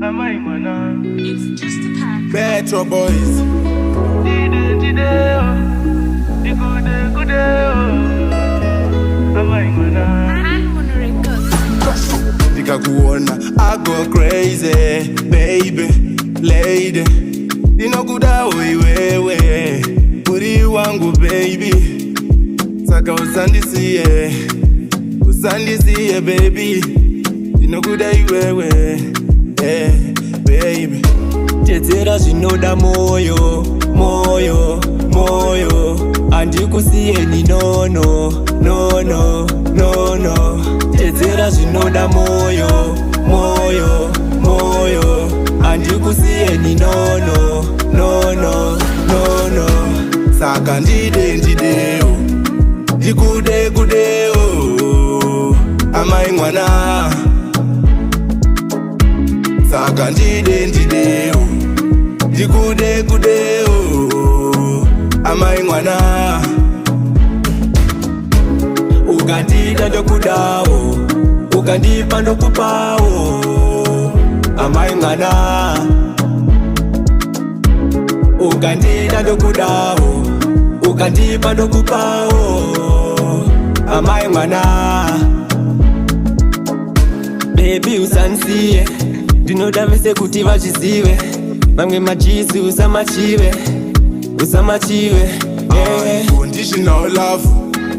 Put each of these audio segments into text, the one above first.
Amai Mawana. It's just a pack. Metro Boys. Amai Mawana. Nikakuona, I go crazy, baby, lady. Ninokuda wewe, uri wangu baby. Saka usandisiye baby. Ninokuda wewe, baby. Tetera zvinoda moyo, moyo, moyo. Andikusiye ni nono, nono, nono. Tetera zvinoda moyo, moyo, moyo. Andikusiye ni nono, nono, nono. Saka ndideo, ndikudeo. Amai Mawana. Saka ndideo, ndikudeo. Amai Mawana. Ukandida ndokudawo, ukandipa ndokupawo. Amai Mawana. Ukandida ndokudawo, ukandipa ndokupawo. Amai Mawana. Baby usansiye, ndinoda vese kuti vachizive. Mamwe machizi usamachive, usamachive. Unconditional love,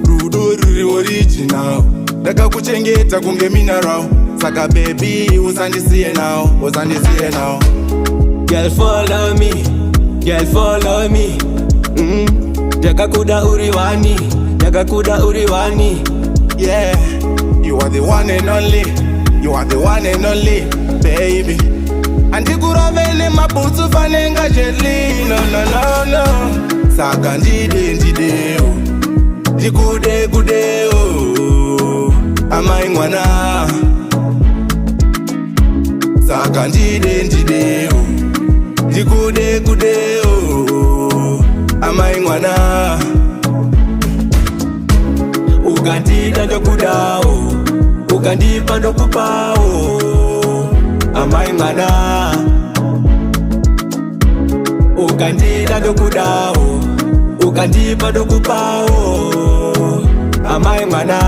rudo ruri original. Ndakakuchengeta kunge mineral. Saka baby usandisiye now, usandisiye now. Girl follow me, girl follow me. Ndakakuda uriwani, ndakakuda uriwani. Yeah, you are the one and only. You are the one and only, baby. Andikurovene mabutsu fanenga gently. No, no, no, no. Saka ndideo, ndikudeo. Amai Mawana. Saka ndideo, ndikudeo. Amai Mawana. Ukandida ndokudawo, ukandipa ndokupawo. Amai Mawana. Ukandida ndokudawo, ukandipa ndokupawo. Amai Mawana.